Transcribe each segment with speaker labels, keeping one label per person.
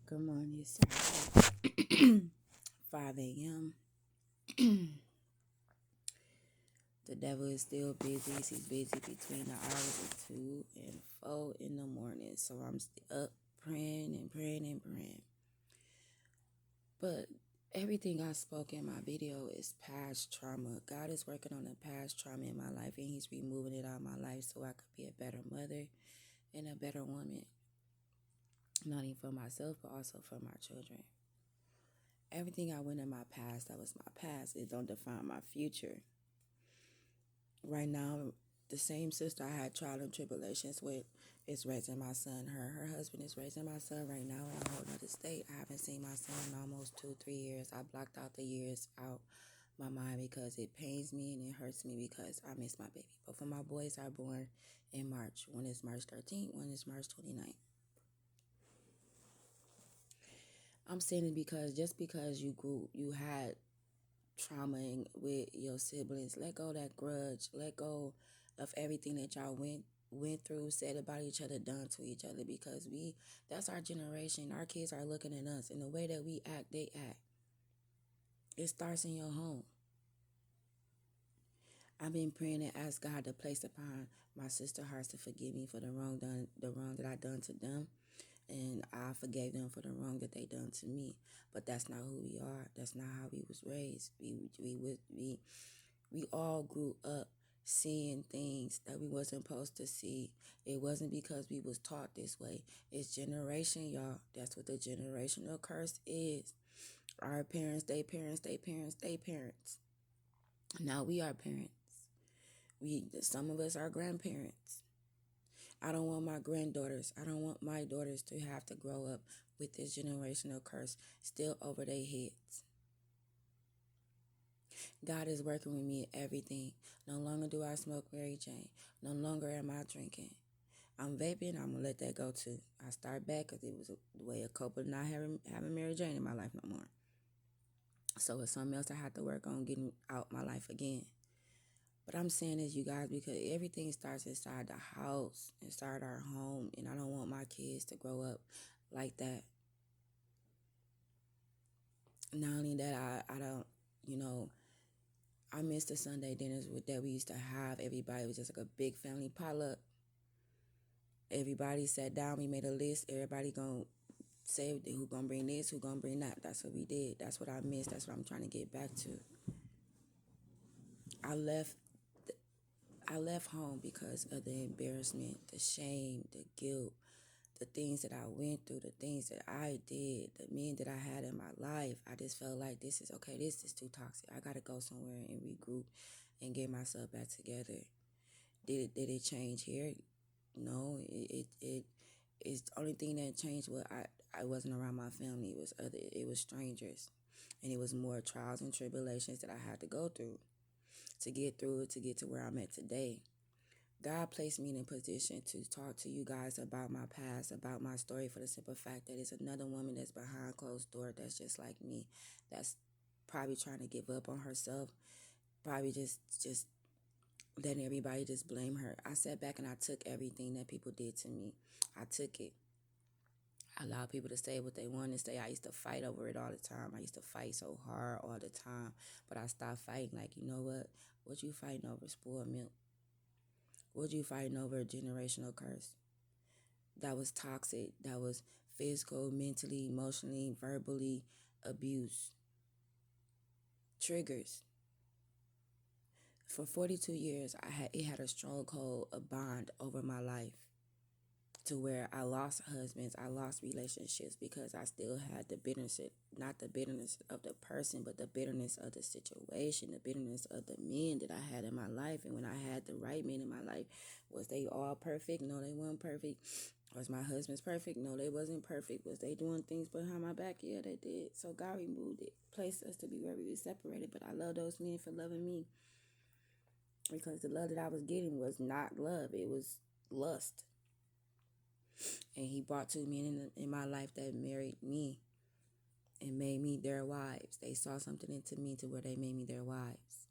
Speaker 1: Good morning, it's Saturday, 5 a.m. The devil is still busy. He's busy between the hours of 2 and 4 in the morning. So I'm up praying and praying and praying. But everything I spoke in my video is past trauma. God is working on the past trauma in my life, and He's removing it out of my life so I could be a better mother and a better woman. Not only for myself, but also for my children. Everything I went in my past, that was my past. It don't define my future. Right now, the same sister I had trial and tribulations with is raising my son. Her husband is raising my son right now in a whole other state. I haven't seen my son in almost 2-3 years. I blocked out the years out my mind because it pains me and it hurts me because I miss my baby. Both of my boys are born in March. One is March 13th, one is March 29th. I'm saying it because just because you had trauma with your siblings, let go of that grudge, let go of everything that y'all went through, said about each other, done to each other, because that's our generation. Our kids are looking at us, and the way that we act, they act. It starts in your home. I've been praying and ask God to place upon my sister hearts to forgive me for the wrong that I done to them, and I forgave them for the wrong that they done to me. But that's not who we are. That's not how we was raised. We all grew up seeing things that we wasn't supposed to see. It wasn't because we was taught this way. It's generation, y'all. That's what the generational curse is. Our parents, they parents, they parents, they parents. Now we are parents. Some of us are grandparents. I don't want my daughters to have to grow up with this generational curse still over their heads. God is working with me in everything. No longer do I smoke Mary Jane. No longer am I drinking. I'm vaping. I'm going to let that go too. I start back because it was a way of coping not having Mary Jane in my life no more. So it's something else I have to work on getting out my life again. But I'm saying this, you guys, because everything starts inside the house, inside our home, and I don't want my kids to grow up like that. Not only that, I don't, I miss the Sunday dinners that we used to have. Everybody was just like a big family potluck. Everybody sat down, we made a list. Everybody gonna say who gonna bring this, who gonna bring that. That's what we did. That's what I missed. That's what I'm trying to get back to. I left home because of the embarrassment, the shame, the guilt, the things that I went through, the things that I did, the men that I had in my life. I just felt like this is too toxic. I gotta go somewhere and regroup and get myself back together. Did it change here? No, it's the only thing that changed was I wasn't around my family. It was strangers, and it was more trials and tribulations that I had to go through to get through it, to get to where I'm at today. God placed me in a position to talk to you guys about my past, about my story, for the simple fact that it's another woman that's behind closed door that's just like me, that's probably trying to give up on herself, probably just letting everybody just blame her. I sat back and I took everything that people did to me. I took it. I allowed people to say what they wanted to say. I used to fight over it all the time. I used to fight so hard all the time. But I stopped fighting. Like, you know what? What you fighting over? Spoiled milk. What you fighting over? A generational curse. That was toxic. That was physical, mentally, emotionally, verbally abuse. Triggers. For 42 years, it had a stronghold, a bond over my life, to where I lost husbands, I lost relationships because I still had the bitterness, not the bitterness of the person, but the bitterness of the situation, the bitterness of the men that I had in my life. And when I had the right men in my life, was they all perfect? No, they weren't perfect. Was my husband's perfect? No, they wasn't perfect. Was they doing things behind my back? Yeah, they did. So God removed it, placed us to be where we were separated. But I love those men for loving me, because the love that I was getting was not love. It was lust. And He brought two men in my life that married me and made me their wives. They saw something into me to where they made me their wives.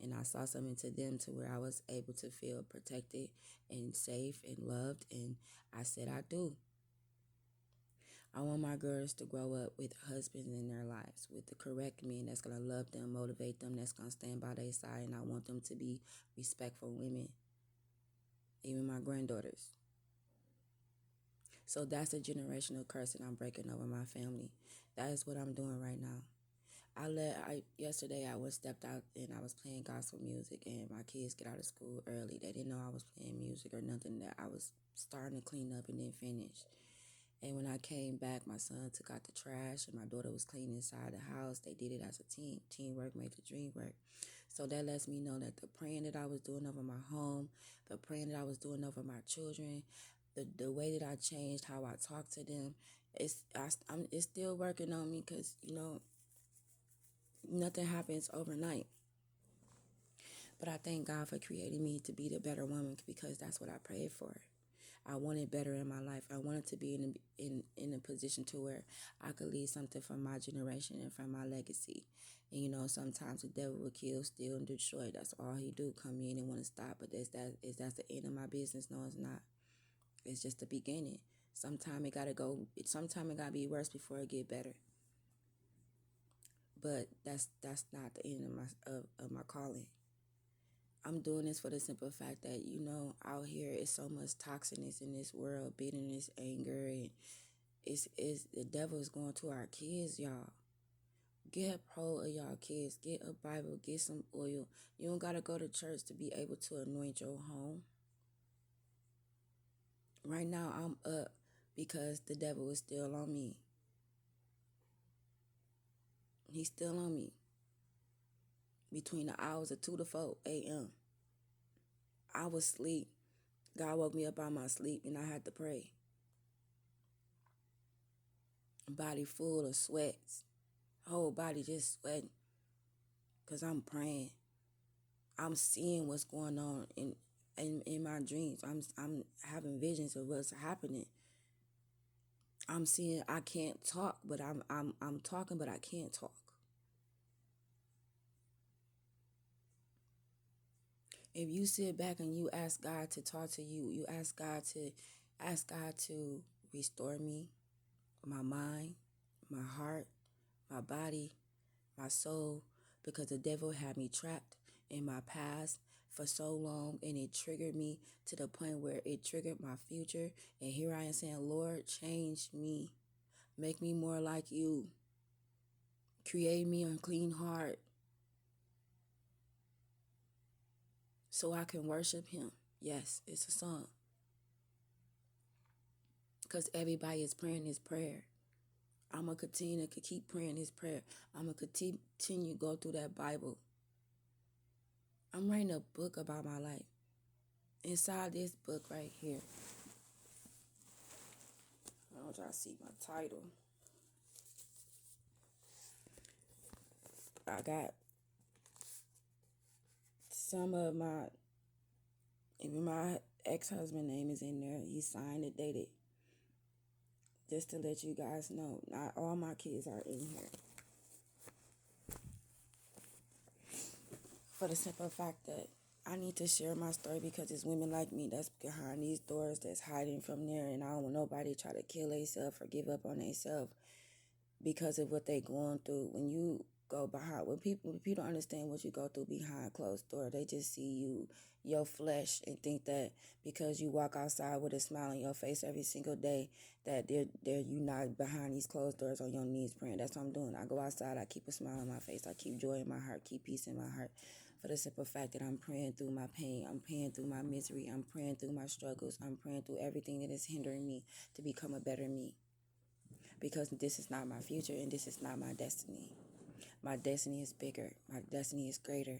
Speaker 1: And I saw something into them to where I was able to feel protected and safe and loved. And I said, I do. I want my girls to grow up with husbands in their lives, with the correct men that's going to love them, motivate them, that's going to stand by their side. And I want them to be respectful women, even my granddaughters. So that's a generational curse that I'm breaking over my family. That is what I'm doing right now. Yesterday I stepped out and I was playing gospel music, and my kids get out of school early. They didn't know I was playing music or nothing, that I was starting to clean up and then finish. And when I came back, my son took out the trash and my daughter was cleaning inside the house. They did it as a team. Teamwork made the dream work. So that lets me know that the praying that I was doing over my home, the praying that I was doing over my children, the way that I changed how I talk to them, it's still working on me, because, nothing happens overnight. But I thank God for creating me to be the better woman, because that's what I prayed for. I wanted better in my life. I wanted to be in a position to where I could leave something for my generation and for my legacy. And sometimes the devil will kill, steal, and destroy. That's all he do. Come in and want to stop. But is that the end of my business? No, it's not. It's just the beginning. Sometime it gotta be worse before it get better. But that's not the end of my calling. I'm doing this for the simple fact that, out here is so much toxicness in this world, bitterness, anger, and it's the devil is going to our kids, y'all. Get a hold of y'all kids. Get a Bible. Get some oil. You don't gotta go to church to be able to anoint your home. Right now, I'm up because the devil is still on me. He's still on me. Between the hours of 2 to 4 a.m. I was asleep. God woke me up out of my sleep and I had to pray. Body full of sweats. Whole body just sweating. Because I'm praying. I'm seeing what's going on in my dreams. I'm having visions of what's happening. I'm seeing I can't talk, but I'm talking, but I can't talk. If you sit back and you ask God to talk to you, you ask God to restore me, my mind, my heart, my body, my soul, because the devil had me trapped in my past for so long, and it triggered me to the point where it triggered my future. And here I am saying, Lord, change me. Make me more like you. Create me a clean heart so I can worship him. Yes, it's a song. Because everybody is praying this prayer. I'm going to continue to keep praying this prayer. I'm going to continue to go through that Bible. I'm writing a book about my life. Inside this book right here, I don't want y'all to see my title. I got some of even my ex-husband name is in there. He signed it, dated. Just to let you guys know, not all my kids are in here. For the simple fact that I need to share my story, because it's women like me that's behind these doors, that's hiding from there, and I don't want nobody to try to kill themselves or give up on themselves because of what they going through. When you go behind, when people understand what you go through behind closed door, they just see your flesh, and think that because you walk outside with a smile on your face every single day, that you not behind these closed doors on your knees praying. That's what I'm doing. I go outside, I keep a smile on my face, I keep joy in my heart, keep peace in my heart, for the simple fact that I'm praying through my pain, I'm praying through my misery, I'm praying through my struggles, I'm praying through everything that is hindering me to become a better me. Because this is not my future and this is not my destiny. My destiny is bigger. My destiny is greater.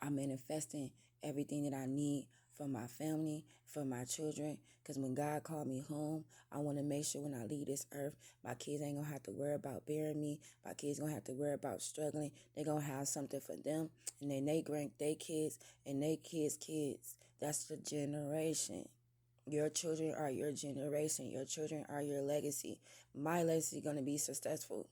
Speaker 1: I'm manifesting everything that I need for my family, for my children. Because when God called me home, I want to make sure when I leave this earth, my kids ain't going to have to worry about bearing me. My kids going to have to worry about struggling. They're going to have something for them. And then they kids and they kids. That's the generation. Your children are your generation. Your children are your legacy. My legacy is going to be successful.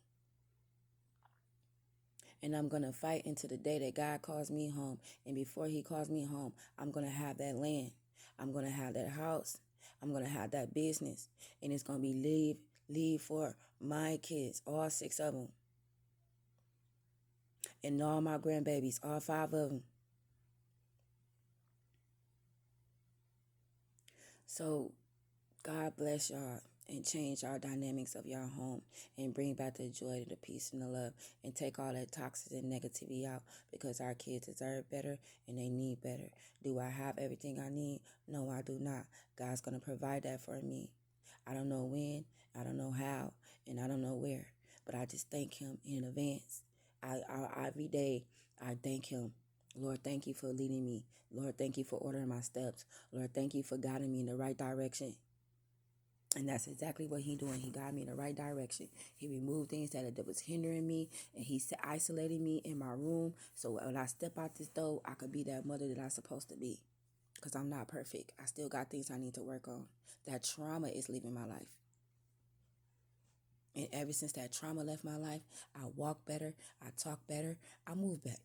Speaker 1: And I'm going to fight until the day that God calls me home. And before he calls me home, I'm going to have that land. I'm going to have that house. I'm going to have that business. And it's going to be leave for my kids, all 6 of them, and all my grandbabies, all 5 of them. So God bless y'all and change our dynamics of y'all home and bring back the joy, the peace, and the love, and take all that toxic and negativity out, because our kids deserve better and they need better. Do I have everything I need? No, I do not. God's going to provide that for me. I don't know when, I don't know how, and I don't know where, but I just thank him in advance. Every day I thank him. Lord, thank you for leading me. Lord, thank you for ordering my steps. Lord, thank you for guiding me in the right direction. And that's exactly what he doing. He got me in the right direction. He removed things that was hindering me, and he isolated me in my room. So when I step out this door, I could be that mother that I'm supposed to be. Because I'm not perfect. I still got things I need to work on. That trauma is leaving my life. And ever since that trauma left my life, I walk better, I talk better, I move better.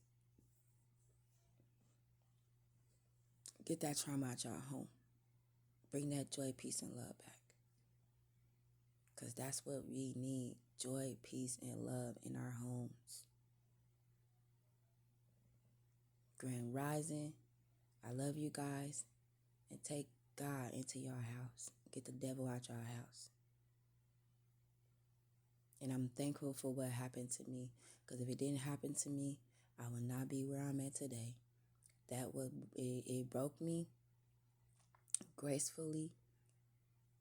Speaker 1: Get that trauma out y'all home. Bring that joy, peace, and love back. Because that's what we need. Joy, peace, and love in our homes. Grand Rising, I love you guys. And take God into your house. Get the devil out your house. And I'm thankful for what happened to me. Because if it didn't happen to me, I would not be where I'm at today. It broke me gracefully,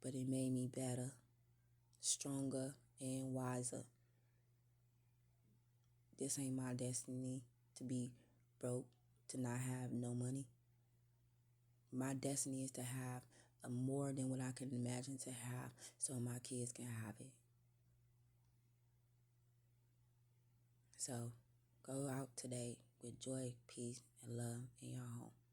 Speaker 1: but it made me better, stronger, and wiser. This ain't my destiny to be broke, to not have no money. My destiny is to have more than what I can imagine to have, so my kids can have it. So go out today with joy, peace, and love in your home.